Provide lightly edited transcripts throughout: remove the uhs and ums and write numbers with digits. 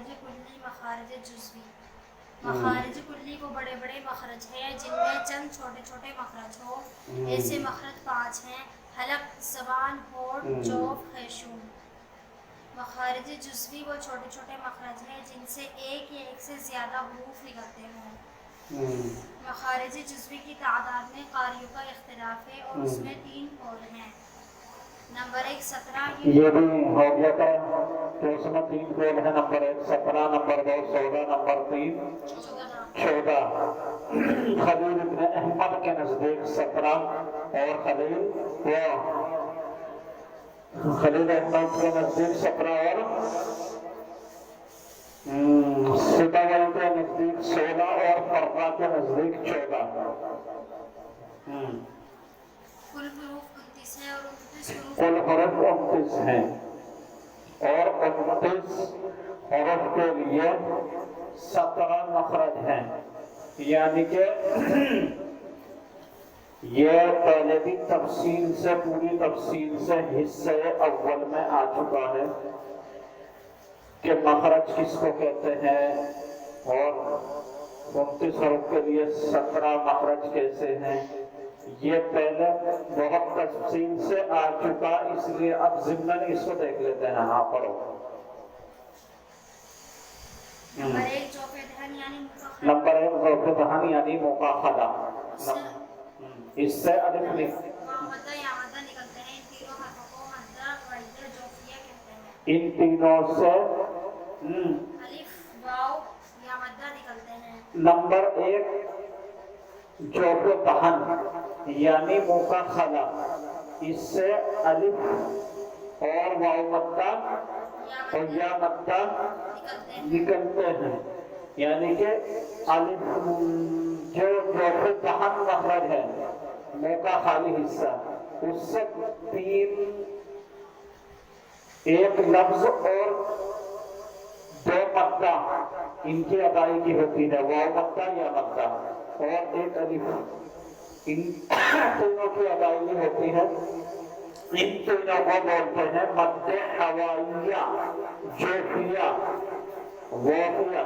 مخارج کلی مخارج جزوی. مخارج کلی وہ بڑے بڑے مخرج ہیں جن میں چند چھوٹے چھوٹے مخرج ہو. ایسے مخرج 5 ہیں: حلق، زبان، ہونٹ، جوف، خیشوم. مخارج جزوی وہ چھوٹے چھوٹے مخرج ہیں جن سے ایک یا ایک سے زیادہ حروف نکلتے ہوں. مخارج جزوی کی تعداد میں قاریوں کا اختلاف ہے اور اس میں 3 قول ہیں. نمبر 1 17. یہ بھی ہو گیا تھا کہ اس میں 3 قول ہیں. Number 1 17، number 2 16، number 3 14. خلیل ابن احمد کے نزدیک 17 اور خلیل احمد کے نزدیک 17 اور سباوی کے نزدیک 16 اور فرقہ کے نزدیک 14. کل حروف 29 ہیں اور 29 حروف کل حروف 29 ہیں اور 29 حروف کے لیے 17 مخرج ہیں. یعنی کہ یہ پہلے بھی تفصیل سے پوری تفصیل سے حصے اول میں آ چکا ہے کہ مخرج کس کو کہتے ہیں اور 29 حروف کے لیے 17 مخرج کیسے ہیں. یہ پہلے بہت تفصیل سے آ چکا، اس لیے اب ضمن اس کو دیکھ لیتے ہیں. ہاں پڑھو. نمبر 1 جوف دہن یعنی مفخم. نمبر 1 جوف دہن یعنی مفخم. اس سے الف مدہ یا مدہ نکلتے ہیں. ان تینوں حرفوں کو مدہ غیظ جوفیہ کہتے ہیں. ان تینوں سے الف واو یا مدہ نکلتے ہیں. نمبر 1 جوف دہن یعنی مفخم، اس سے الف اور واو مدہ اور یا مدہ نکلتے ہیں. یعنی کہ الف جو جوف دہن مخرج ہے، منہ کا خالی حصہ، اس سے 3 ایک لفظ اور 2 مدہ ان کی ادائیگی ہوتی ہے، واو مدہ یا مدہ اور ایک الف. ان تینوں کی ادائیگی ہوتی ہے. ان تینوں کو بولتے ہیں مد ہوائیہ، جوفیہ، وافیہ.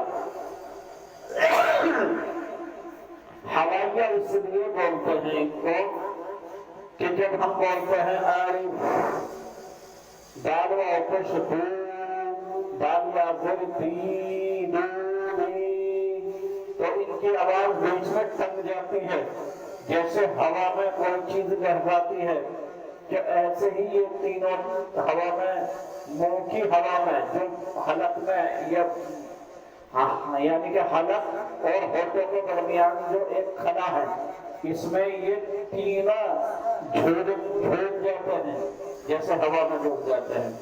ہوائیہ اس لیے بولتے ہیں ان کو کہ جب ہم بولتے ہیں عارف دال و آتش دو دال یا زر دی دو دی، تو ان کی آواز بیچ میں ٹنگ جاتی ہے جیسے ہوا میں کوئی چیز لہراتی ہے. کہ ایسے ہی یہ تینوں ہوا میں، منہ کی ہوا میں جو حلق میں یعنی کہ حلق اور ہونٹوں کے درمیان جو ایک خلا ہے، اس میں یہ تینوں جھول جاتے ہیں جیسے ہوا میں جھول جاتے ہیں.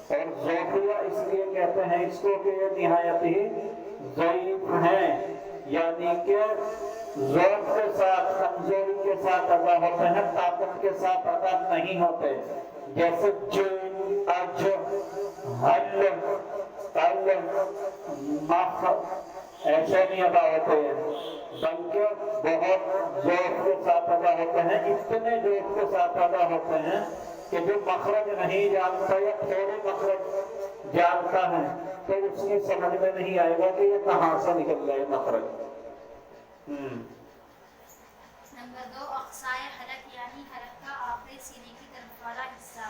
اور ذوقیہ اس لیے کہتے ہیں اس کو کہ یہ نہایت ہی ضعیف ہیں، یعنی کہ ذوق کے ساتھ، کمزوری کے ساتھ ادا ہوتے ہیں، طاقت کے ساتھ ادا نہیں ہوتے. جیسے جن، اج، حل، تل، مخ ایسے نہیں ادا ہوتے ہیں، بلکہ بہت ذوق کے ساتھ ادا ہوتے ہیں. اتنے ذوق کے ساتھ ادا ہوتے ہیں کہ جو مخرج نہیں جانتا یا تھوڑے مخرج جانتا ہے تو اس کی سمجھ میں نہیں آئے گا کہ یہ کہاں سے نکل گئے مخرج. نمبر 2 اقصائے حلق یعنی حلق کا آخری سینے کی طرف والا حصہ،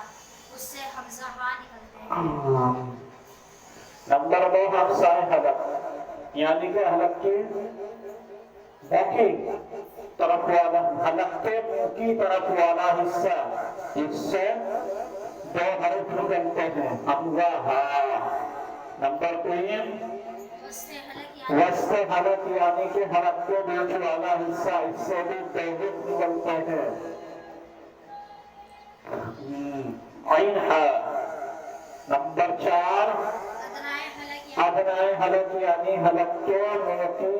اس سے حمزہ ہا نکلتے ہیں. نمبر 2 اقصائے حلق یعنی کہ حلق کی منہ کی طرف والا، حلق کے منہ کی طرف والا حصہ، اس سے 2 حرف نکلتے ہیں، حمزہ ہا. نمبر 3 وسط حلق یعنی کہ حلق کے بیچ والا حصہ، اس سے بھی 2 حرف نکلتے ہیں، عین ہا. نمبر 4 ادنائے حلق یعنی حلق کے منہ کی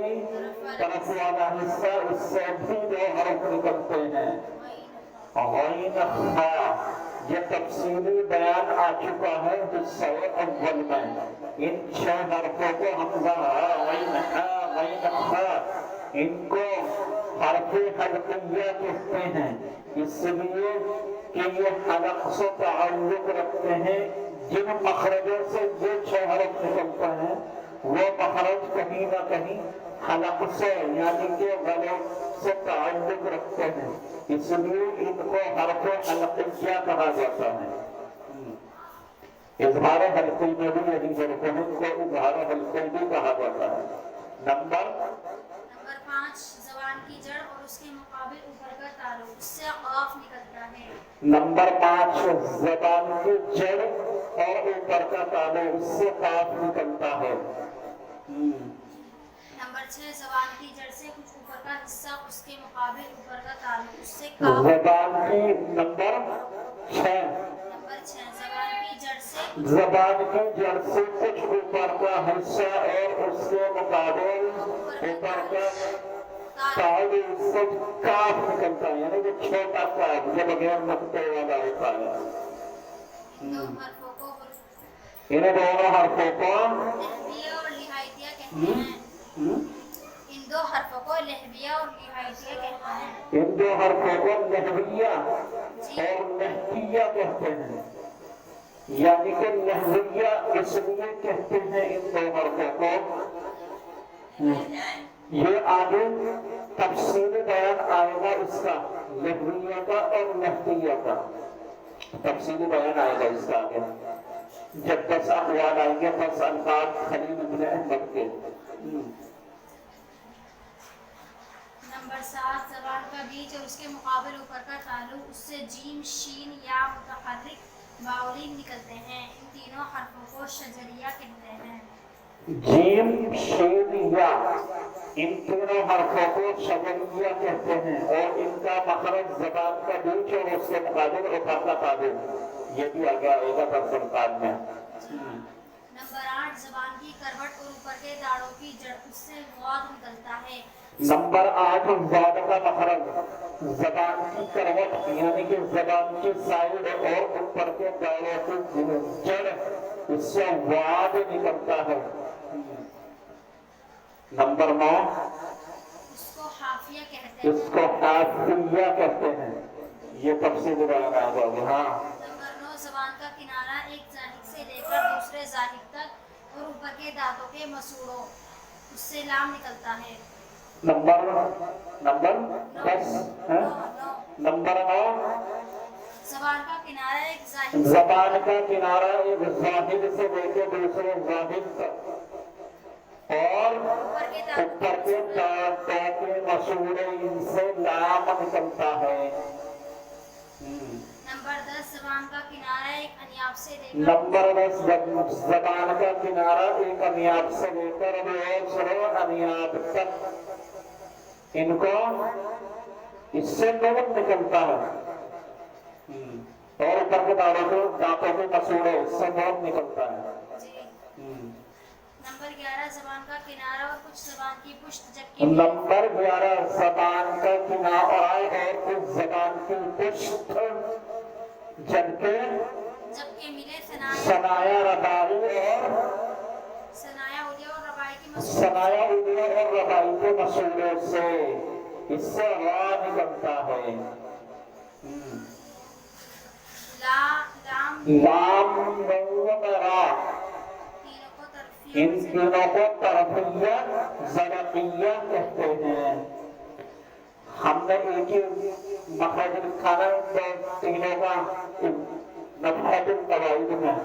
طرف والا حصہ، اس سے بھی 2 حرف نکلتے ہیں، غین خا. یہ تفصیلی بیان آ چکا ہے حصہ اول میں. ان 6 حرفوں کو حمزہ غین خا غین خا ان کو حرف حلقیہ کہتے ہیں، اس لیے کہ یہ حلق سے تعلق رکھتے ہیں. جن مخرجوں سے یہ 6 حرف نکلتے ہیں وہ مخرج کہیں نہ کہیں حلق سے یعنی کہ گلے سے تعلق رکھتے ہیں، اس لیے ان کو حرف حلقیہ کہا جاتا ہے۔ اظہار حلقی میں بھی یہی فرق ہے، ان کو اظہار حلقی بھی کہا جاتا ہے۔ نمبر 5 زبان کی جڑ اور اس کے مقابل اوپر کا تعلق، اس سے قاف نکلتا ہے۔ نمبر 5 زبان کی جڑ اور اوپر کا تعلق، اس سے قاف نکلتا ہے۔ نمبر 6 زبان کی جڑ سے کچھ اوپر کا حصہ، اس کے مقابل اوپر کا تعلق، اس سے قاف۔ زبان کی نمبر 6 زبان کی جڑ سے زبان کی جڑ سے کچھ اوپر کا حصہ اور اس کے مقابل اوپر کا تعلق، اس سے کاف نکلتا ہے، یعنی کہ چھوٹا کاف جو بغیر نقطے والا ہوتا ہے۔ ان دونوں حرفوں کو لہویہ اور لہائیتیہ کہتے ہیں۔ ان دو حرفوں کو لہویہ اور لہائیتیہ کہتے ہیں۔ ان دو حرفوں کو لہویہ اور لہتیہ کہتے ہیں، یعنی کہ لہویہ اس لیے کہتے ہیں ان دو حرفوں کو، یہ آگے تفصیلی بیان آئے گا اس کا، لہویہ کا اور لہتیہ کا تفصیلی بیان آئے گا اس کا آگے جب 10 اقوال آئیں گے، 10 الفاظ خلیل ابن احمد کے۔ نمبر 7 زبان کا بیچ اور اس کے مقابل اوپر کا تعلق، اس سے جیم، شین یا متحرک باولین نکلتے ہیں۔ ان تینوں حرفوں کو شجریہ کہتے ہیں۔ جیم، شین، یا، ان تینوں حرفوں کو شجریہ کہتے ہیں، اور ان کا مخرج زبان کا بیچ اور اس کے مقابل اوپر کا تعلق، یہ بھی آگے آئے گا درس الفاظ میں۔ نمبر 8 زبان کی کروٹ اور اوپر کے داڑوں کی جڑ، اس سے غاد نکلتا ہے۔ نمبر 8 زاد کا مخرج زبان کی کروٹ یعنی کہ زبان کی سائیڈ اور اوپر کے داڑوں کی جڑ، اس سے واد نکلتا ہے۔ نمبر 9 اس کو حافیہ کہتے ہیں۔ اس کو حافیہ کہتے ہیں، یہ تفصیل بیان آ جائے گی۔ ہاں نمبر 9 زبان کا کنارہ ایک ظاہر سے لے کر دوسرے ظاہر تک اور اوپر کے دانتوں کے مسوڑوں، اس سے لام نکلتا ہے۔ نمبر 10 نمبر 9 زبان کا کنارہ ایک ظاہر زبان کا کنارہ ایک ظاہر سے لے کے دوسرے ظاہر تک اور اوپر کے دانتوں کے مسوڑے، ان سے لام نکلتا ہے۔ نمبر 10 زبان کا کنارہ ایک انیاب سے لے کر نمبر 10 زبان کا کنارہ ایک انیاب سے لے کر دوسرے انیاب تک، ان کو اس سے نون نکلتا ہے، اور اوپر کے داڑوں کے دانتوں کے مسوڑے، اس سے نون نکلتا ہے۔ نمبر 11 زبان کا کنارہ اور کچھ زبان کی پشت، جبکہ نمبر 11 زبان کا کنارہ اور کچھ زبان کی پشت، جبکہ ملے ثنایا رباعی اور ثنایا علیہ اور رباعی کی مسوڑ، ثنایا علیہ اور رباعی کے مسوڑے سے، اس سے را نکلتا ہے۔ لام، نون، را، ان تینوں کو طرفیہ زرقیہ کہتے ہیں۔ ہم نے ایک ہی مخرج لکھا ہے تینوں کا نبحت القواعد میں۔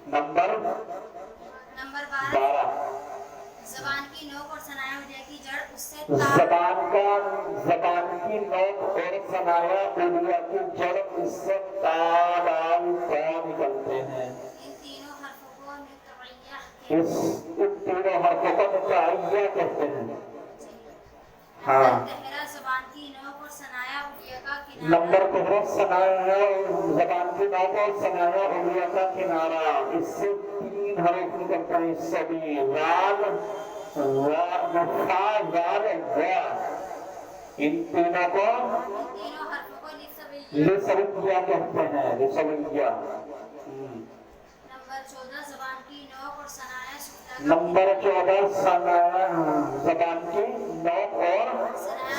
نمبر 12 زبان کی نوک اور ثنایا علیہ کی جڑ، اس سے زبان کی نوک اور ثنایا علیہ کی جڑ، اس سے تا، دال، تا نکلتے ہیں۔ ان تینوں حرفوں کو نطعیہ کہتے ہیں۔ ہاں زبان کی نوک اور ثنایا علیہ کا کنارہ، نمبر 13 ثنایا زبان کی نوک اور ثنایا علیہ کا کنارہ، اس سے 3 حروف نکلتے ہیں، اس سے بھی لال، فا، زال، وا، ان تینوں کو حرفوں کو لسویہ کہتے ہیں، لسویہ۔ نمبر 14 زبان کی نوک اور ثنایا سفلی، نمبر 14 زبان کی نوک اور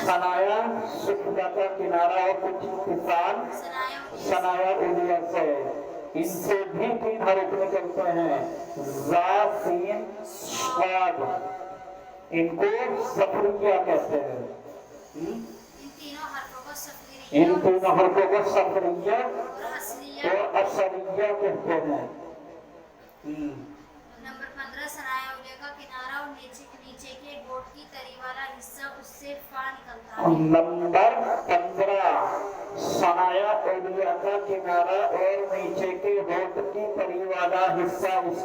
ثنایا سفلی کا کنارہ اور کچھ اتصال ثنایا علیہ سے، ان سے بھی 3 حروف نکلتے ہیں، زا سین صاد، ان کو صفریہ کہتے ہیں۔ ان تینوں حرفوں کو ان تینوں حرفوں کو صفریہ اور اور اصلیہ کہتے ہیں۔ نمبر 15 ثنایا اولیاء کا کنارہ اور نیچے کے گوٹ کی تری والا حصہ، اس سے فا نکلتا ہے۔ نمبر 15 ثنایا اولیاء کا کنارہ اور نیچے کے ہونٹ کی تری والا حصہ، اس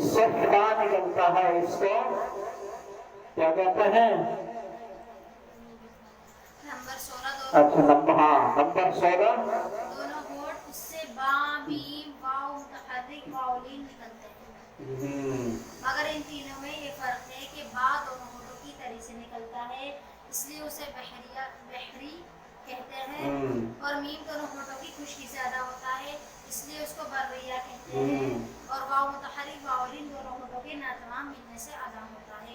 سے فا نکلتا ہے، اس کو کیا کہتے ہیں؟ نمبر 16 اچھا نمبر 16 دونوں ہونٹ، اس سے با میم واو متحرک واولین نکلتے ہیں، مگر ان تینوں میں یہ فرق ہے کہ با دونوں ہونٹوں کی تری سے نکلتا ہے، اس لیے اسے بحری کہتے ہیں، اور میم دونوں ہونٹوں کی خشکی سے ادا ہوتا ہے، اس لیے اس کو بریہ کہتے ہیں، اور واو متحرک واولین دونوں ہونٹوں کے ناتمام ملنے سے ادا ہوتا ہے۔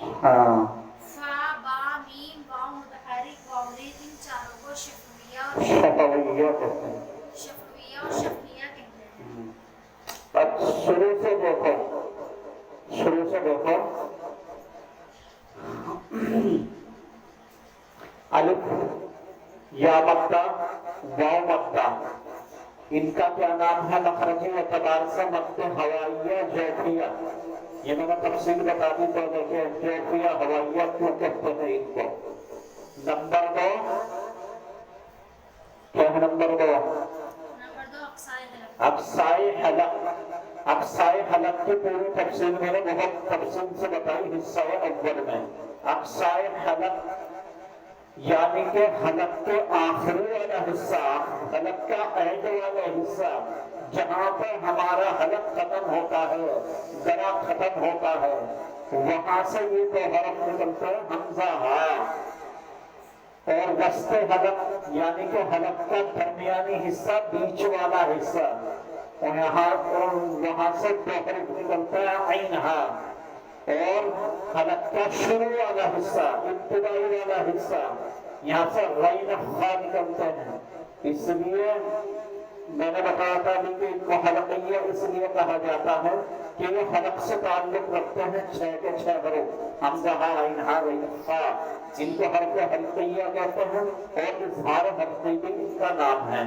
فا با میم واو متحرک واولین، ان چاروں کو شفویہ اور شفویہ کہتے ہیں۔ شفویہ کہتے ہیں۔ اب شروع سے دیکھو الف یا مدہ واو مدہ، ان کا کیا نام ہے مخرجی اعتبار سے؟ مد ہوائیہ جوفیہ، یہ میں نے تفصیل بتا دی تو دیکھیں جوفیہ ہوائیہ کیوں کہتے ہیں ان کو۔ نمبر 2 کیا ہے؟ نمبر 2 اقصائے حلق۔ اقصائے حلق کی پوری تفصیل میں نے بہت تفصیل سے بتائی حصہ اول میں۔ اقصائے حلق یعنی کہ حلق کے آخری والا حصہ، حلق کا اینڈ والا حصہ، جہاں پر ہمارا حلق ختم ہوتا ہے، گلا ختم ہوتا ہے، وہاں سے یہ 2 حرف نکلتے ہیں، حمزہ ہا، اور وسط حلق یعنی کہ حلق کا درمیانی حصہ، بیچ والا حصہ، وہاں سے 2 حرف نکلتا ہے، عین ہا، اور حلق کا شروع والا حصہ، ابتدائی والا حصہ، یہاں سے غین خا نکلتے ہیں۔ اس لیے میں نے بتایا تھا کہ ان کو حلقیہ اس لیے کہا جاتا ہے کہ یہ حلق سے تعلق رکھتے ہیں 6 کے 6 حروف، حمزہ ہا عین ہا غین خا، ان کو حرف حلقیہ کہتے ہیں، اور اظہار حلقی بھی ان کا نام ہے۔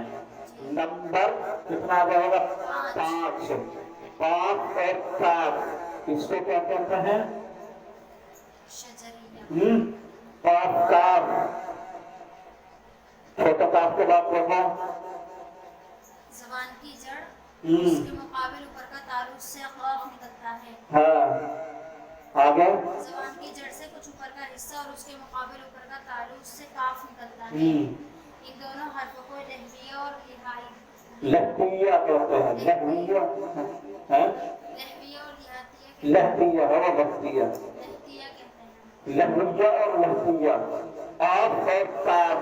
نمبر کتنا رہے گا؟ 5 قاف اور کاف، اس کو کیا کہتے ہیں؟ قاف کاف، چھوٹا کاف کے بعد دیکھو زبان کی جڑ، اس کے مقابل اوپر کا تعارف سے قاف نکلتا ہے۔ ہاں آگے زبان کی جڑ سے کچھ اوپر کا حصہ اور اس کے مقابل اوپر کا تعارف سے کاف نکلتا ہے۔ ان دونوں حرفوں کو لہویہ اور لہتیہ کہتے ہیں۔ لہویہ اور لہتیہ لہویہ اور لہتیہ، قاف اور کاف،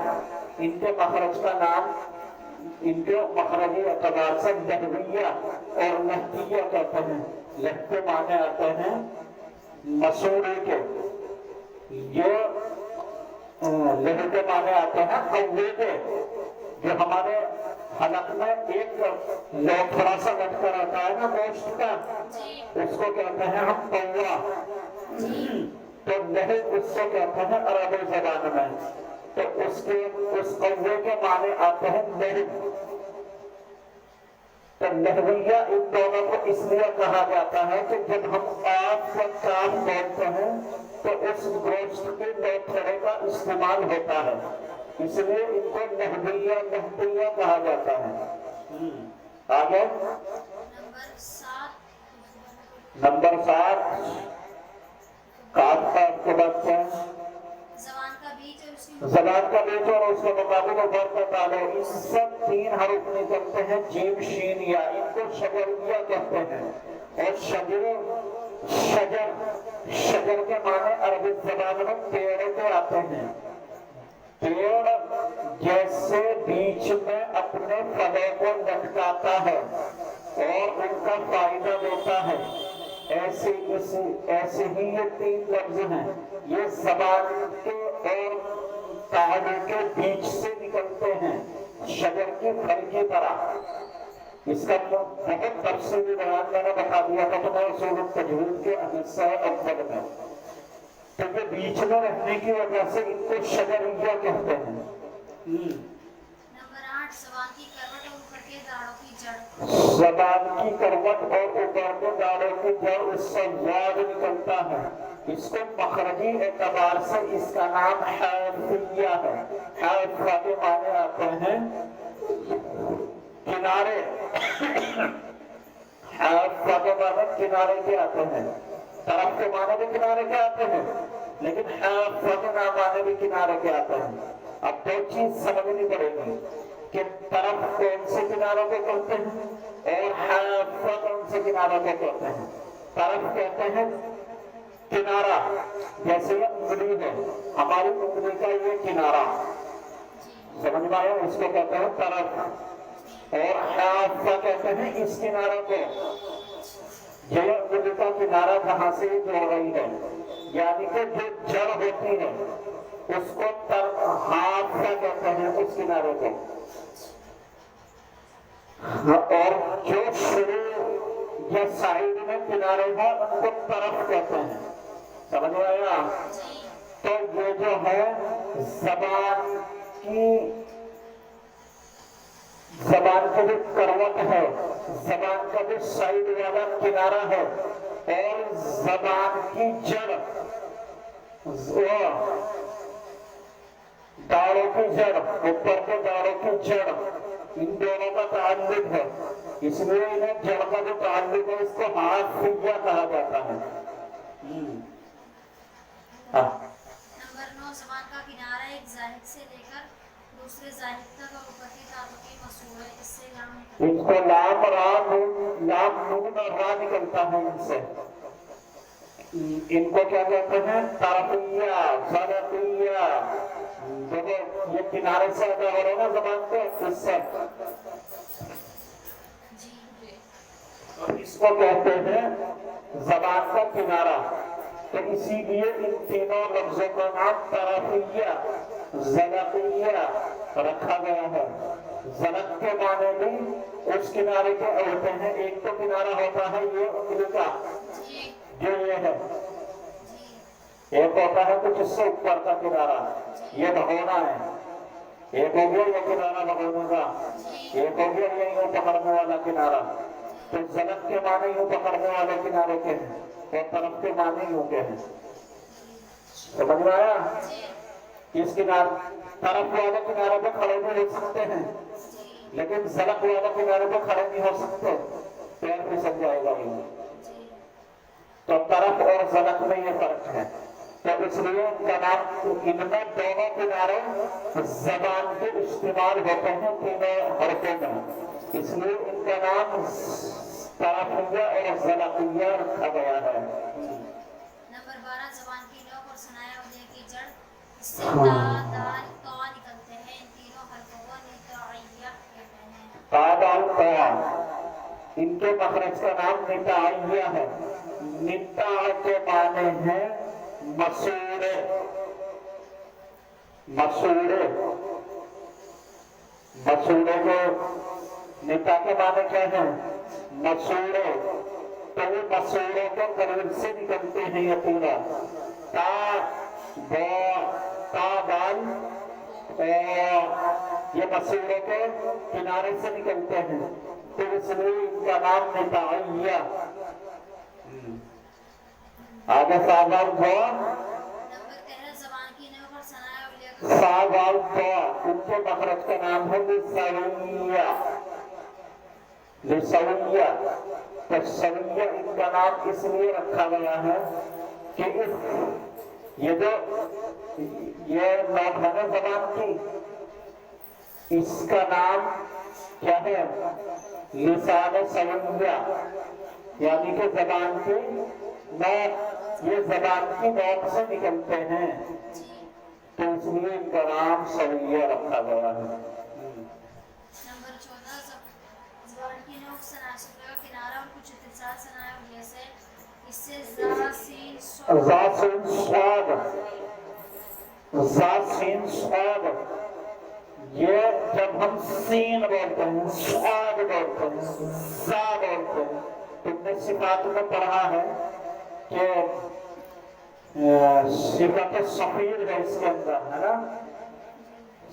ان کے مخرج کا نام، ان کے مخرجی اعتبار سے لہویہ اور لہتیہ کہتے ہیں۔ لہ کے معنی آتے ہیں مسوڑے کے، یہ لہ کے معنی آتے ہیں کوے کے، جو ہمارے حلق میں ایک لوگ تھوڑا سا لٹ کر آتا ہے نا گوشت کا، اس کو کہتے ہیں ہم کوا، تو لہ اس کو کہتے ہیں عربی زبان میں، تو اس کوے کے معنی آتے ہیں لہ۔ تو لہویہ ان دونوں کو اس لیے کہا جاتا ہے کہ جب ہم قاف و کاف بولتے ہیں تو اس گوشت کے لوتھڑے کا استعمال ہوتا ہے، اس لیے ان کو لہویہ لہتیہ کہا جاتا ہے۔ آگے نمبر 7 کاف کاف کے بعد کیا؟ زبان کا بیچ اور اس کے مقابل اوپر کا تالو، اس سب 3 حروف نکلتے ہیں جیم شین یا، ان کو شجریہ کہتے ہیں۔ اور شجر کے معنی عربی زبان میں پیڑ کے آتے ہیں، پیڑ جیسے بیچ میں اپنے پھلوں کو لٹکاتا ہے اور ان کا فائدہ دیتا ہے، ایسے ہی یہ 3 لفظ ہیں، یہ زبان کے اور تالو کے بیچ سے نکلتے ہیں، شجر کے پھل کی طرح۔ اس کا بہت تفصیلی بیان میں نے بتا دیا تھا تمہیں اصول التجوید کے حصہ اول میں. تو یہ بیچ میں رہنے کی وجہ سے ان کو شجریہ کہتے ہیں. نمبر 8 زبان کی کروٹ اور اوپر کے داڑوں کی جڑ. زبان کی کروٹ اور اوپر کے داڑوں کی جڑ اس سے یاد نکلتا ہے. اس کو مخرجی اعتبار سے اس کا نام حیفیہ ہے. حیفیہ کے معنی آتے ہیں کنارے. حیفیہ کے معنی کنارے کے آتے ہیں. طرف کے معنی بھی کنارے کے آتے ہیں لیکن حیفیہ کے معنی بھی کنارے کے آتے ہیں. اب دو چیز سمجھنی پڑے گی کہ طرف کون سے کناروں کو کہتے ہیں اور حیفیہ کون سے کناروں کو کہتے ہیں. طرف کہتے ہیں کنارہ جیسے یہ انگلی ہے, ہماری انگلی کا یہ کنارہ سمجھ میں آیا, اس کو کہتے ہیں طرف. اور حیفیہ کہتے ہیں اس کنارے کو, یہ انگلی کا کنارہ جہاں سے جڑ رہی ہے یعنی کہ جو جڑ ہوتی ہے اس کو حافیہ کہتے ہیں اس کنارے کو. اور جو شروع یا سائڈ میں کنارے ہیں ان کو طرف کہتے ہیں. سمجھ میں آیا؟ تو یہ جو ہے زبان کا جو کروٹ ہے, زبان کا جو سائڈ والا کنارہ ہے اور زبان کی جڑ, داڑوں کی جڑ, اوپر کے داڑوں کی جڑ, ان دونوں کا تعلق ہے. اس لیے انہیں جڑ کا جو تعلق ہے اس کو حافیہ کہا جاتا ہے. نمبر 9 زبان کا کنارہ ایک زاہد سے لے کر دوسرے زاہد تک اور اوپر کے داڑوں کی مسور ہے. اس سے لام نکلتا ہے. اس کو لام نون اور را نکلتا ہے. ان سے ان کو کیا کہتے ہیں؟ طرفیہ, ضربیہ. دیکھو یہ کنارے سے ادا ہو رہے ہیں نا زبان کو, اس سے اس کو کہتے ہیں زبان کا کنارہ. تو اسی لیے ان تینوں لفظوں کا نام طرفیہ, ضلقیہ رکھا گیا ہے. ضلق کے معنی بھی اس کنارے کے ہوتے ہیں. ایک تو کنارہ ہوتا ہے یہ انگلی کا جو یہ ہے, ایک ہوتا ہے کچھ اس سے اوپر کا کنارہ, یہ بھگونا ہے. ایک ہو گیا یہ کنارہ بھگونے کا, ایک ہو گیا یہ یوں پکڑنے والا کنارہ. تو ضلق کے معنی یوں پکڑنے والے کنارے کے ہیں اور طرف کے معنی یوں کے ہیں. سمجھ میں آیا؟ اس کنارے طرف والے کنارے پہ کھڑے بھی ہو سکتے ہیں لیکن ضلق والے کنارے پہ کھڑے نہیں ہو سکتے, پیر پھسل جائے گا. تو طرف اور ضلق میں یہ فرق ہے. تو اس لیے ان کا نام, ان میں دونوں کنارے زبان کے استعمال ہوتے ہیں تینوں حرفوں میں, اس لیے ان کا نام طرفیہ اور ضلقیہ رکھا گیا ہے. نمبر 12 زبان کی نوک اور ثنایا اولیہ کی جڑ, اس سے تا, دال, طا نکلتے ہیں. ان تینوں حرفوں کو نطاعیہ کہتے ہیں. تا, دال, طا ان کے مخرج کا نام نطاعیہ ہے. نطاع کے معنی ہیں مسورے. مسورے کو نطاع کے معنی کیا ہیں؟ مسورے. تو یہ مسورے کے قریب سے نکلتے ہیں یہ پورا. تا, دال یہ مسورے کے کنارے سے نکلتے ہیں. تو اس لیے ان کا نام نطاعیہ. آگے ساغال دھوا, نمبر 13 زبان کی نوک اور ثنایا اولیہ کا ساغال دھوا ان کے مخرج کا نام ہے لسویہ. لسویہ. تو سویہ ان کا نام اس لیے رکھا گیا ہے کہ یہ جو یہ نوک ہے نا زبان کی, اس کا نام کیا ہے؟ لسان سویہ, یعنی کہ زبان کی نوک, یہ زبان کی نوک سے نکلتے ہیں. تو اس لیے ان کا نام سویہ رکھا گیا ہے. نمبر 14 زبان کی نوک ثنایا سفلے کا کنارہ اور کچھ اتصال ثنایا اولیہ سے, اس سے زا, سین, صاد, زا, سین, صاد, زا, سین, صاد یہ جب ہم سین بولتے ہیں، صاد بولتے ہیں، زا بولتے ہیں، تم نے صفات میں پڑھا ہے کہ صفت صفیر ہے اس کے اندر، ہے نا؟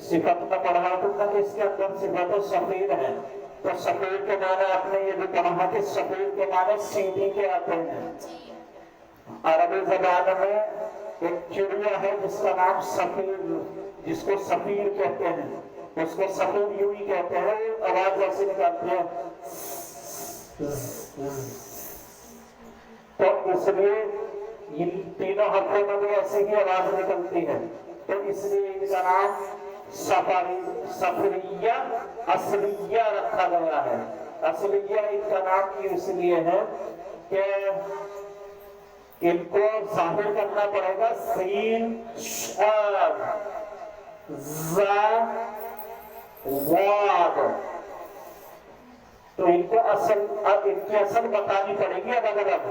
صفت میں پڑھا تم نے کہ اس کے اندر صفت صفیر ہے، تو صفیر کے معنی آپ نے یہ بھی پڑھا کہ صفیر کے معنی سیدھی کے آتے ہیں۔ عربی زبان میں ایک چڑیا ہے جس کا نام صفیر، جس کو صفیر کہتے ہیں، اس کو صفیر یوں ہی کہتے ہیں، آواز ایسی نکالتی ہے، تو اس لیے ان تینوں حرفوں میں بھی ایسی ہی آواز نکلتی ہے، تو اس لیے ان کا نام صفریہ اصلیہ رکھا گیا ہے۔ اصلیہ ان کا نام اس لیے ہے کہ ان کو ظاہر کرنا پڑے گا سین شاد زا واد، تو ان کو ان کی اصل بتانی پڑے گی الگ الگ،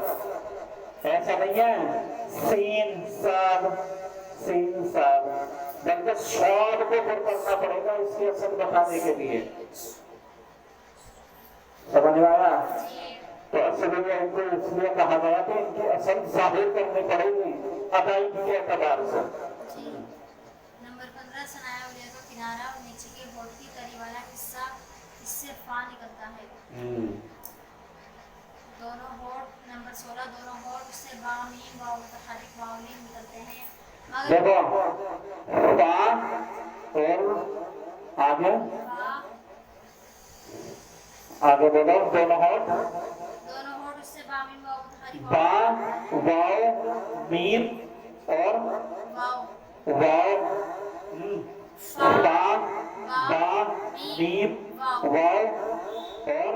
ایسا نہیں ہے سین صاد، بلکہ شاد کو پر کرنا پڑے گا اس کی اصل بتانے کے لیے۔ سمجھ میں آیا؟ تو اصل میں ان کو اس لیے کہا گیا کہ ان کی اصل ظاہر کرنی پڑے گی ادائیگی کے اعتبار سے۔ نمبر 15 ثنایا الیہ کا کنارہ اور نیچے کے ہونٹ کی تری والا حصہ، اس سے فا نکلتا ہے۔ دونوں ہونٹ نمبر 16 دونوں ہونٹ اس سے با میم واو متحرک واو لین نکلتے ہیں، دیکھو فا اور آگے بولو، دونوں ہونٹ اس سے با میم واو متحرک با واو میم اور واو فا با میم واو اور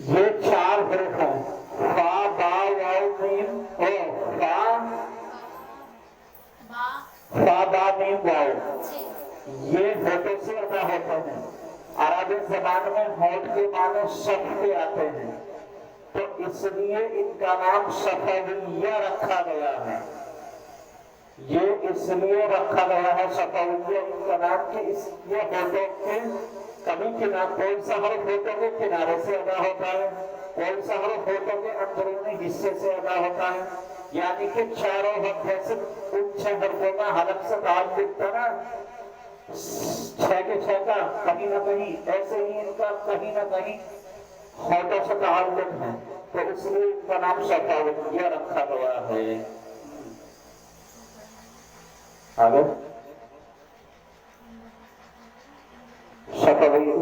یہ چار حروف ہیں، فا با واو میم او فا با میم واو، یہ ہونٹوں سے ادا ہوتے ہیں۔ عربی زبان میں ہونٹ کے معنی صف کے آتے ہیں، تو اس لیے ان کا نام صفویہ رکھا گیا ہے۔ یہ اس لیے رکھا گیا ہے صفویہ ان کا نام کہ یہ ہونٹوں کے کبھی کوئی سا حرف ہونٹوں کے کنارے سے ادا ہوتا ہے، کوئی سا حرف ہونٹوں کے اندرونی حصے سے ادا ہوتا ہے، یعنی کہ چاروں حرف ایسے ان 6 حرفوں کا حلق سے تعلق تھا نا، 6 کے 6 کا کہیں نہ کہیں، ایسے ہی ان کا کہیں نہ کہیں ہونٹوں سے تعلق ہے، تو اس لیے ان کا نام صفویہ رکھا گیا ہے۔ آگے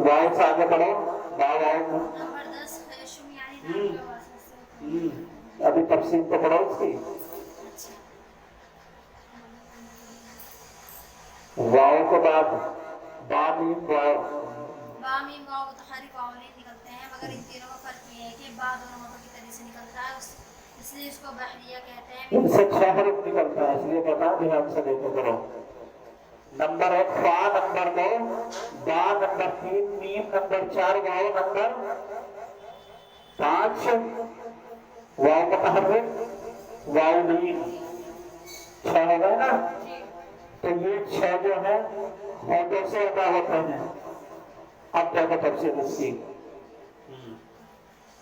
واؤ سے آگے پڑھو، نمبر 10 خیشم یعنی نام کے واسطے سے، ابھی تفصیل تو پڑھو اس کی۔ واؤ کے بعد با میم واؤ متحرک واو لین نکلتے ہیں، مگر ان تینوں کا فرق یہ ہے کہ با دونوں ہونٹوں کی طرح سے نکلتا ہے، اس لیے اس کو بحریہ کہتے ہیں۔ ان سے 6 حروف نکلتا ہے، اس لیے بتا دھیان سے دیکھو کرو۔ نمبر 1 فا، نمبر 2 با، نمبر 3 میم، نمبر 4 واو، نمبر 5 واو متحرک واو لین، 6 ہو گئے نا؟ تو یہ 6 جو ہیں ہونٹوں سے ادا ہوتے ہیں۔ اب دیکھو تفصیل اس کی،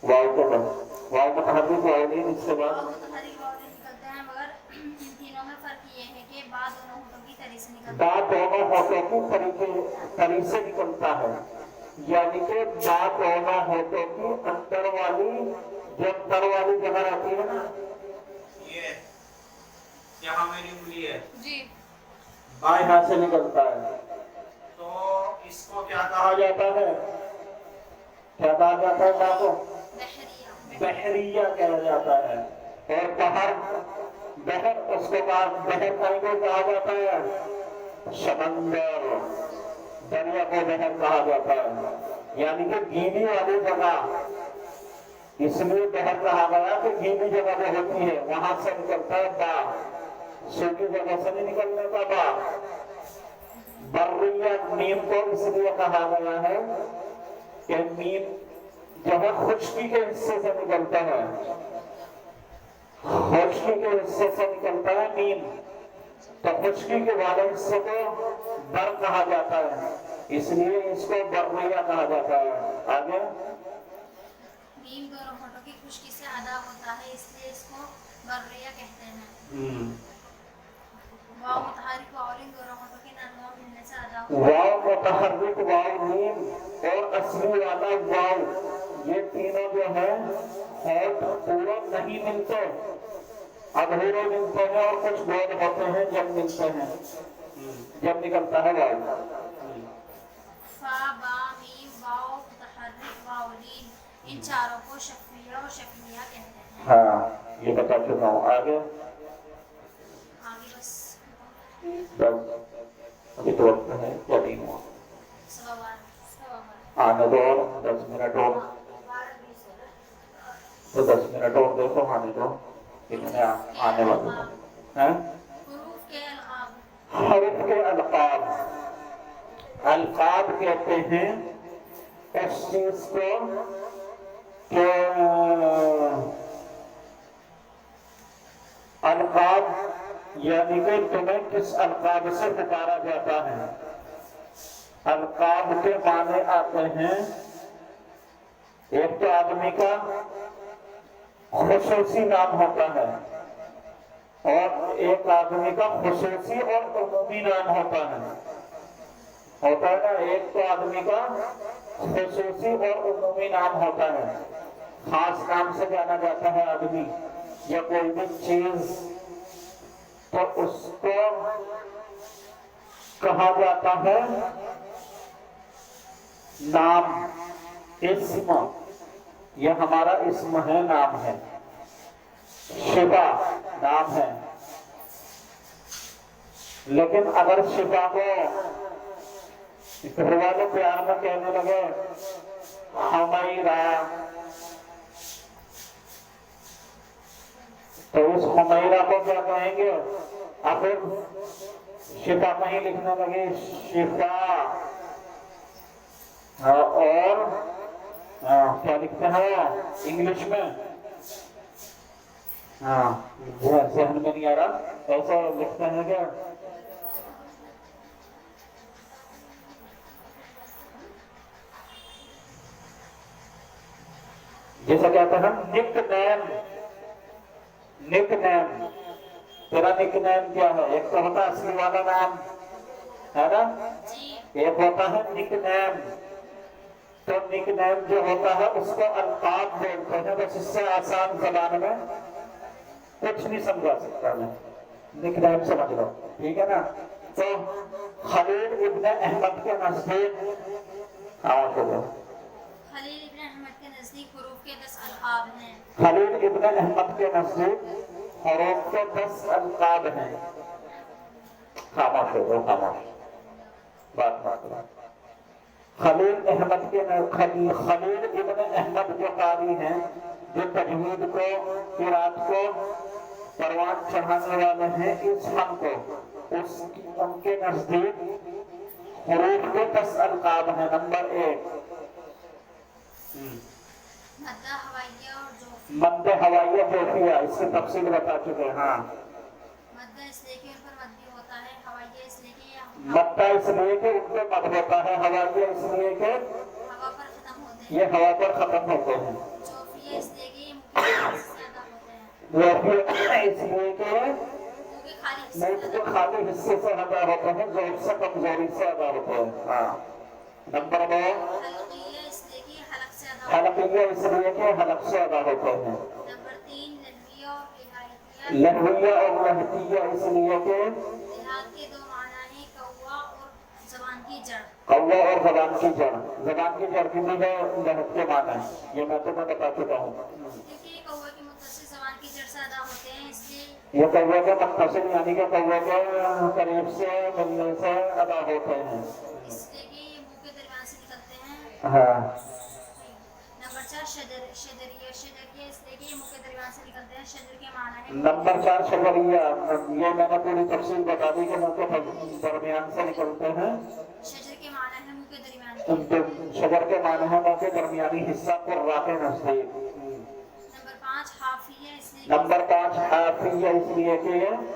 واو کو واو متحرک واو لین، اس کے بعد با دونوں ہونٹوں کی طریق سے نکلتا ہے، یعنی کہ با دونوں ہونٹوں کی اندر والی جو اندر والی جگہ رہتی ہے نا، یہ یہاں میری انگلی ہے جی، با یہاں سے نکلتا ہے، تو اس کو کیا کہا جاتا ہے؟ کیا کہا جاتا ہے؟ با کو بحریہ کہا جاتا ہے، اور بحر اس کے بعد بحر کو کہا جاتا ہے سمندر، دریا کو بحر کہا جاتا ہے، یعنی کہ گیلی والی جگہ، اس لیے بحر کہا گیا کہ گیلی جگہ جو ہوتی ہے وہاں سے نکلتا ہے با، سوکھی جگہ سے نہیں نکلنے کا با۔ بریہ میم کو اس لیے کہا گیا ہے کہ میم جو ہے خشکی کے حصے سے نکلتا ہے، خشکی کے حصے سے نکلتا ہے میم، تو خشکی کے والے حصے کو بر کہا جاتا ہے، اس لیے اس کو بریہ کہا جاتا ہے۔ آگے میم دونوں ہونٹوں کی خشکی سے ادا ہوتا ہے، اس لیے اس کو بریہ کہتے ہیں۔ واو متحرک واو لین دونوں ہونٹوں کے نرم واو ملنے سے ادا ہوتا ہے۔ واو متحرک واو لین اور اصلی والا واو، یہ تینوں جو ہے ہونٹ پورے نہیں ملتے، ادھورے ملتے ہیں اور کچھ گول ہوتے ہیں جب ملتے ہیں، جب نکلتا ہے واو۔ فا با میم واو متحرک واو لین، ان چاروں کو شفویہ اور شفویہ کہتے ہیں۔ ہاں یہ بتا چکا ہوں۔ آگے آگے بس ابھی تو وقت ہے کیا نہیں ہوا، آنے دو اور 10 منٹ اور، تو 10 منٹ اور دیکھو آنے دو، اتنے آنے والے ہیں۔ حروف کے القاب، حروف کے القاب، القاب کہتے ہیں اس چیز کو کہ القاب یعنی کہ تمہیں کس القاب سے پکارا جاتا ہے۔ القاب کے معنی آتے ہیں ایک تو آدمی کا خصوصی نام ہوتا ہے اور ایک آدمی کا خصوصی اور عمومی نام ہوتا ہے نا، ایک تو آدمی کا خصوصی اور عمومی نام ہوتا ہے، خاص نام سے جانا جاتا ہے آدمی یا کوئی بھی چیز، تو اس کو کہا جاتا ہے نام، اسم، یہ ہمارا اسم ہے، نام ہے۔ شفا نام ہے، لیکن اگر شفا کو گھر والے پیار میں کہنے لگے حمیرہ، تو اس حمیرہ کو کیا کہیں گے؟ اب شفا کہیں لکھنے لگے شفا، اور کیا لکھتے ہیں انگلش میں، ذہن میں نہیں آ رہا، ایسا لکھتے ہیں کیا؟ جیسا کہتے ہیں نک نیم، نک نیم، تیرا نک نیم کیا ہے؟ ایک تو ہوتا ہے اصلی والا نام ہے نا، ایک ہوتا ہے نک نیم، تو نک نیم جو ہوتا ہے اس کو القاب بولتے ہیں، بس اس سے آسان زبان میں کچھ نہیں سمجھا سکتا میں، نک نیم سمجھ لو، ٹھیک ہے نا؟ تو خلیل ابن احمد کے نزدیک خلیل ابن احمد کے نزدیک حروف کے 10 القاب ہیں۔ خلیل ابن احمد کے نزدیک حروف کے 10 القاب ہیں۔ خاموش ہو جاؤ، خاموش، بات خلیل احمد کے خلیل ابن احمد جو قاری ہیں، جو تجوید کو، قرات کو پروان چڑھانے والے ہیں، اس فن کو، ان کے نزدیک حروف کے 10 القاب ہیں۔ نمبر 1 مدہ ہوائیہ اور جوفیہ، مد ہوائیہ جوفیہ، اس کی تفصیل بتا چکے ہیں۔ ہاں، مدہ اس لیے کہ ان پر مد بھی ہوتا ہے، ہوائیہ اس لیے کہ مدہ اس لیے کہ ان پہ مد ہوتا ہے، ہوائیہ اس لیے کہ ہوا پر ختم ہوتے ہیں، یہ ہوا پر ختم ہوتے ہیں، جوفیہ اس لیے کہ یہ منہ کے خالی حصے سے ادا ہوتے ہیں، جوفیہ اس لیے کہ منہ کے خالی حصے سے منہ کے ادا خالی حصے سے ادا ہوتے ہیں، زور سے کمزوری سے ادا ہوتے ہیں۔ ہاں، نمبر 2 حلقیہ اس لیے کہ یہ حلق سے ادا ہوتے ہیں، حلقیہ اس لیے کہ حلق سے ادا ہوتے ہیں، نمبر 3 لہویہ اور لہائیہ، لہویہ اور لہتیہ اس لیے کہ لحاظ کے 2 معنی ہیں، کوا اور زبان کی جڑ، قوا اور زبان کی جڑ، زبان کی جڑ کی بھی ہے لہت کے معنی، یہ میں تمہیں بتا چکا ہوں۔ کیونکہ یہ کوا کی متصل زبان کی جڑ سے ادا ہوتے ہیں، اس لیے یہ قوا کے متصل یعنی کہ قوا کے قریب سے ملنے سے ادا ہوتے ہیں۔ اس لیے کہ یہ منہ کے درمیان سے نکلتے ہیں۔ ہاں، نمبر 4 شجریہ، شجریہ اس لیے کہ یہ منہ کے درمیان سے نکلتے ہیں، شجر کے معنی ہے نمبر 4 شجریہ، یہ میں نے پوری تفصیل بتا دی کہ منہ کے درمیان سے نکلتے ہیں، شجر کے معنی ہے منہ کے درمیان کے۔ شجر کے معنی ہے منہ کے درمیانی حصہ قرہ کے نزدیک۔ نمبر 5 حافیہ اس لیے کہ نمبر 5 حافیہ اس لیے کہ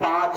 5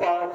5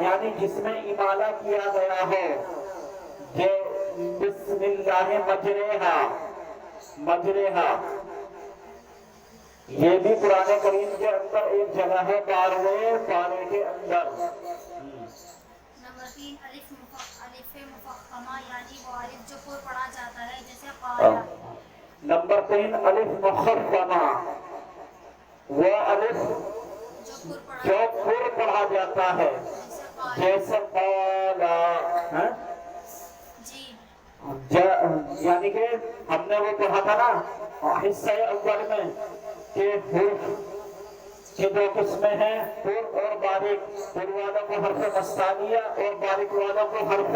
یعنی جس میں امالہ کیا گیا ہو، کہ بسم اللہ مجریہا، مجریہا، یہ بھی قرآن کریم کے اندر ایک جگہ ہے 12ویں پارے کے اندر۔ نمبر 3 الف مفخمہ یعنی وہ الف جو پر پڑھا جاتا ہے جیسے قال۔ نمبر 3 الف مخفمہ، وہ الف جو پر پڑھا جاتا ہے جیسے قال، یعنی کہ ہم نے وہ پڑھا تھا نا حصہ اول میں کہ حروف کی دو قسمیں ہیں، پر اور باریک، پر والوں کو حرف مستعلیہ اور باریک والوں کو حرف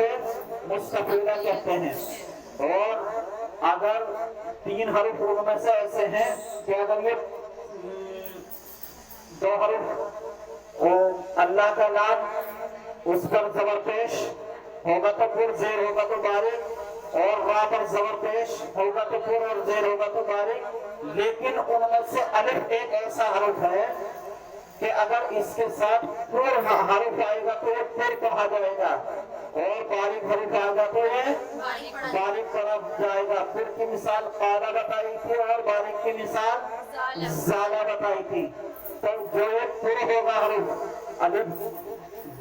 مستفیلہ کہتے ہیں۔ اور اگر 3 حروف ان میں سے ایسے ہیں کہ اگر یہ 2 حروف اللہ کا نام اس پر زبر پیش ہوگا تو پر، زیر ہوگا تو باریک، اور را پر زبر پیش ہوگا تو پر اور زیر ہوگا تو باریک، لیکن ان میں سے الف ایک ایسا حرف ہے کہ اگر اس کے ساتھ پر حرف آئے گا تو یہ پر پڑھا جائے گا، اور باریک حرف آئے گا تو یہ باریک پڑھا جائے گا۔ پر کی مثال قالا بتائی تھی اور باریک کی مثال زالا بتائی تھی۔ تو جو ایک پر ہوگا حرف الف،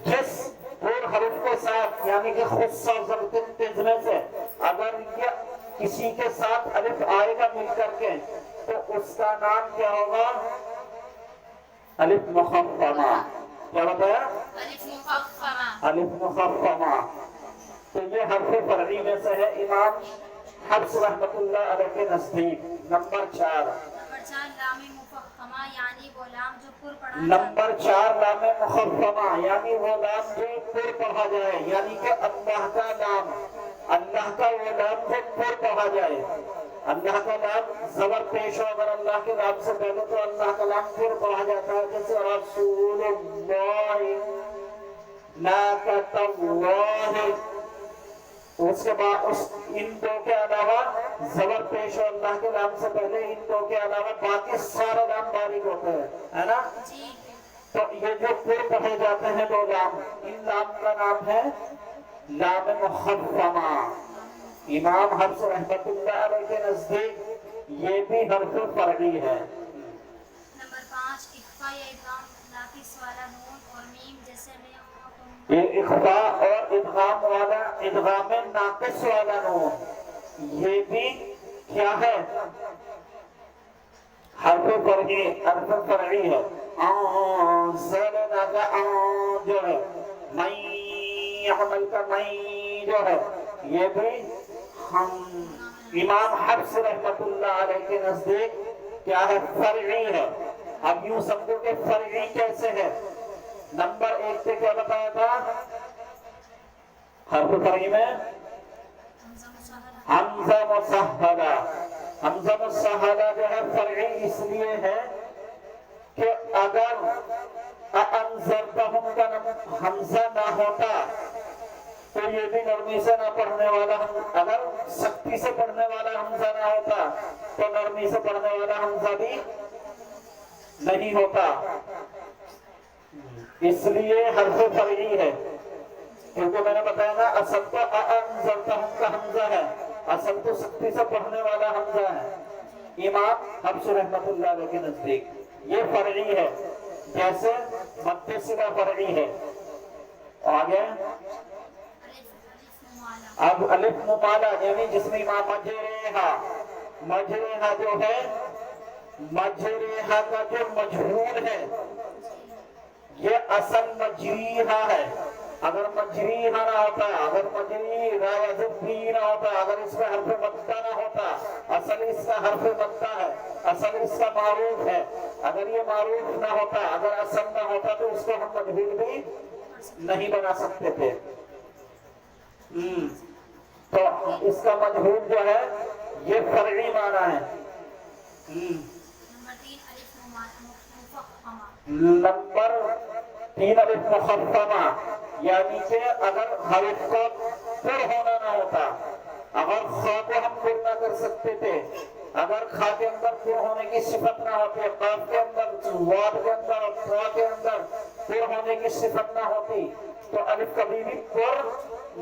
جس پر حرف کے ساتھ یعنی کہ خصہ ضبط تجمے سے اگر یہ کسی کے ساتھ الف آئے گا مل کر کے تو اس کا نام کیا ہوگا؟ الف مخفمہ۔ کیا بتایا؟ الف مفخمہ۔ الف مخفمہ۔ تو یہ حرف فرعی میں سے ہے امام حفص رحمت اللہ علیہ کے نزدیک۔ نمبر 4 لام مفخمہ یعنی وہ لام جو پر پڑھا جاتا ہے۔ نمبر 4 لام مخفمہ یعنی وہ لام جو پر پڑھا جائے، یعنی کہ اللہ کا نام، اللہ کا وہ لام جو پر پڑھا جائے۔ اللہ کا نام زبر پیش ہو اگر اللہ کے نام سے پہلے تو اللہ کا نام پر پڑھا جاتا ہے، جیسے رسول اللہ، ناقۃ اللہ۔ اس کے بعد ان 2 کے علاوہ زبر پیش ہو اللہ کے نام سے پہلے، ان 2 کے علاوہ باقی سارے نام باریک ہوتے ہیں، ہے نا؟ تو یہ جو پر پڑھے جاتے ہیں 2 لام، ان لام کا نام ہے لام مخفمہ۔ امام حفص رحمت اللہ علیہ کے نزدیک یہ بھی حرف فرعی ہے۔ نمبر 5 اخفاء یا ادغام ناقص والا نون اور میم جیسے میں یہ اخفاء اور ادغام والا، ادغام ناقص والا نون، یہ بھی کیا ہے؟ حرف فرعی، حرف فرعی ہے۔ انزلنا کا جو ہے، من یعمل کا من جو ہے، یہ بھی ہم امام حفص رحمت اللہ علیہ کے نزدیک کیا ہے؟ فرعی ہے۔ اب یوں سمجھو کہ فرعی کیسے ہے؟ نمبر 1 پہ کیا بتایا تھا؟ حرف فرعی میں حمزہ مصححہ۔ حمزہ مصححہ جو ہے فرعی اس لیے ہے کہ اگر انذرتہم کا حمزہ نہ ہوتا تو یہ بھی نرمی سے نہ پڑھنے والا، اگر سختی سے پڑھنے والا حمزہ نہ ہوتا تو نرمی سے پڑھنے والا حمزہ بھی نہیں ہوتا، اس لیے حرف فرعی ہے۔ کیونکہ میں نے بتایا نا اصل تو انذرتہم کا حمزہ ہے، اصل تو سختی سے پڑھنے والا حمزہ ہے۔ امام حفص رحمت اللہ علیہ کے نزدیک یہ فرعی ہے، جیسے مد صلہ فرعی ہے۔ آگے اب الف ممالا یعنی جس میں امام مجریہا، مجریہا جو ہے، مجریہا کا جو مجہول ہے یہ اصل مجریہا ہے۔ اگر مجریہا نہ ہوتا، اگر مجری نہ ہوتا، اگر اس میں حرف مدہ نہ ہوتا، اصل اس کا حرف مدہ ہے، اصل اس کا معروف ہے، اگر یہ معروف نہ ہوتا، اگر اصل نہ ہوتا تو اس کو ہم مجہول بھی نہیں بنا سکتے تھے۔ تو اس کا مجہول جو ہے یہ فرعی معنی ہے۔ نمبر 3 الف مخفمہ یعنی کہ اگر حرف کو پر ہونا نہ ہوتا، اگر خا کو ہم پر نہ کر سکتے تھے، اگر خا کے اندر پر ہونے کی صفت نہ ہوتی، قاف کے اندر، واو کے اندر اور طا کے اندر پر ہونے کی صفت نہ ہوتی تو الف کبھی بھی پر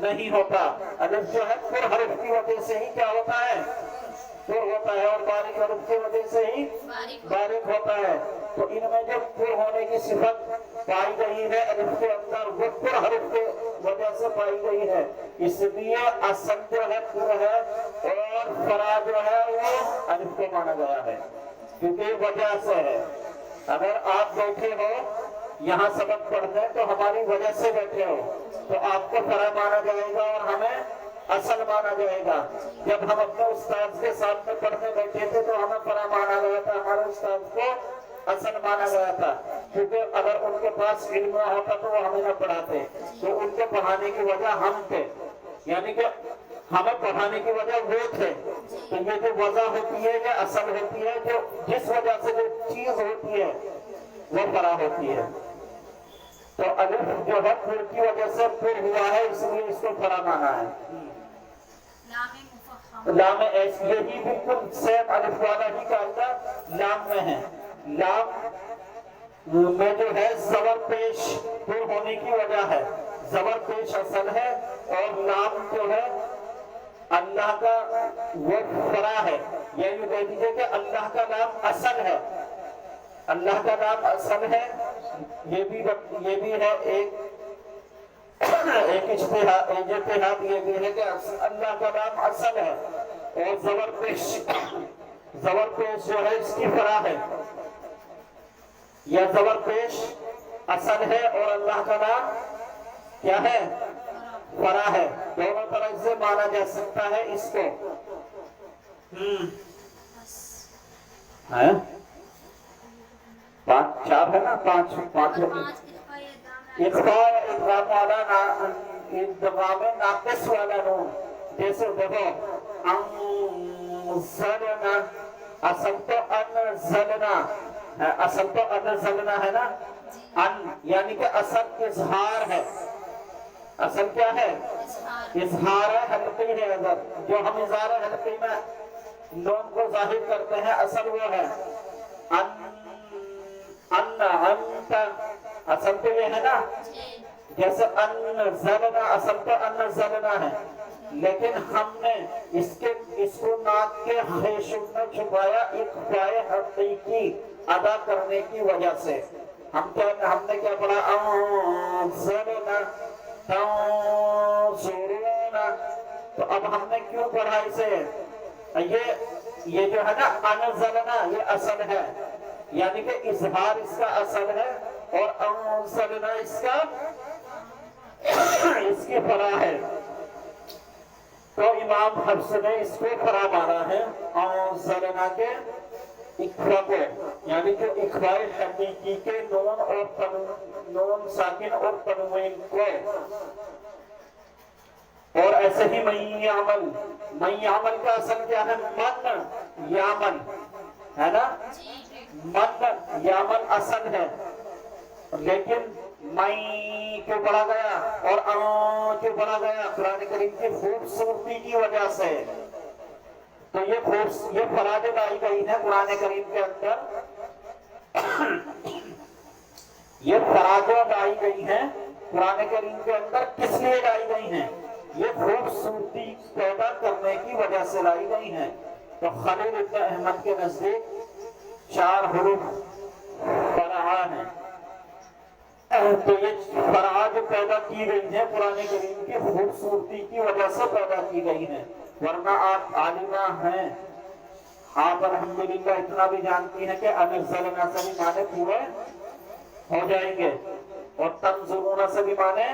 نہیں ہوتا. الف جو ہے پر حرف کی وجہ سے ہی کیا ہوتا ہے؟ پر ہوتا ہے, اور باریک حرف کی وجہ سے ہی باریک ہوتا ہے. تو ان میں جو پر ہونے کی صفت پائی گئی ہے الف کے اندر, وہ پر حرف کے وجہ سے پائی گئی ہے. اس لیے اصل جو ہے پر ہے, اور فرا جو ہے وہ الف کو مانا گیا ہے, کیونکہ وجہ سے ہے. اگر آپ بیٹھے ہو یہاں سبق پڑھنے تو ہماری وجہ سے بیٹھے ہو, تو آپ کو فرا مانا جائے گا اور ہمیں اصل مانا جائے گا. جب ہم اپنے استاد کے ساتھ میں پڑھنے بیٹھے تھے تو ہمیں فرا مانا گیا تھا, ہمارے استاد کو اصل مانا گیا تھا, کیونکہ اگر ان کے پاس علم نہ ہوتا تو وہ ہمیں نہ پڑھاتے. تو ان کو پڑھانے کی وجہ ہم تھے, یعنی کہ ہمیں پڑھانے کی وجہ وہ تھے. تو یہ جو وجہ ہوتی ہے یہ اصل ہوتی ہے, جو جس وجہ سے جو چیز ہوتی ہے وہ فرا ہوتی ہے. تو الف جو ہے پر کی وجہ سے پر ہوا ہے, اس لیے اس کو فرا مانا ہے. لام ایس یہی بالکل سیم الف والا ہی قاعدہ لام میں ہے. لام میں جو ہے زبر پیش پر ہونے کی وجہ ہے, زبر پیش اصل ہے, اور لام جو ہے اللہ کا وہ فرا ہے. یہ کہہ دیجئے کہ اللہ کا نام اصل ہے, اللہ کا نام اصل ہے. یہ بھی ہے ایک اجتہاد یہ بھی ہے کہ اللہ کا نام اصل ہے, اور زبر پیش جو ہے اس کی فرا ہے. یا زبر پیش اصل ہے اور اللہ کا نام کیا ہے؟ فرا ہے. دونوں طرح سے مانا جا سکتا ہے اس کو. چار ہے نا, پانچ ادغام ناقص والا نون. جیسے دیکھو انزلنا, اصل تو انزلنا ہے, اصل تو انزلنا ہے نا, ان یعنی کہ اصل اظہار ہے. اصل کیا ہے؟ اظہار حلقی ہے. اگر جو ہم اظہار حلقی میں نون کو ظاہر کرتے ہیں اصل وہ ہے انت, اصل تو یہ ہے نا. جیسے انزلنا اصل تو انزلنا ہے, لیکن ہم نے اس کو ناک کے خیشم میں چھپایا اخفاء حقیقی ادا کرنے کی وجہ سے. ہم نے کیا پڑھا؟ انزلنا تنظرون. تو اب ہم نے کیوں پڑھا اسے؟ یہ جو ہے نا انزلنا یہ اصل ہے, یعنی کہ اظہار اس کا اصل ہے, اور انزلنا اس کی فرا ہے. تو امام حفص نے اس کو فرا مانا ہے انزلنا کے اخفاء کو, یعنی کہ اخفاء حقیقی کے نون اور نون ساکن اور تنوین کو. اور ایسے ہی من یعمل کا اصل کیا ہے؟ من یعمل ہے نا, من یعمل اصل ہے, لیکن میں کیوں پڑھا گیا اور کیوں پڑھا گیا؟ قرآن کریم کی خوبصورتی کی وجہ سے. تو یہ فرا جو لائی گئی ہے قرآن کریم کے اندر, یہ فرا جو لائی گئی ہے قرآن کریم کے اندر کس لیے لائی گئی ہیں؟ یہ خوبصورتی پیدا کرنے کی وجہ سے لائی گئی ہیں. تو خلیل ابن احمد کے نزدیک 4 حروف فرا ہیں. تو یہ فرا جو پیدا کی گئی ہے قرآن کریم کی خوبصورتی کی وجہ سے پیدا کی گئی ہیں. ورنہ آپ عالمہ ہیں, آپ الحمدللہ اتنا بھی جانتی ہیں کہ انزلنا سے بھی معنی پورے ہو جائیں گے, اور تنظرون سے بھی معنی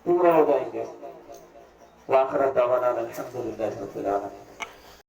پورے ہو جائیں گے. وآخر دعوانا الحمدللہ رب العالمین.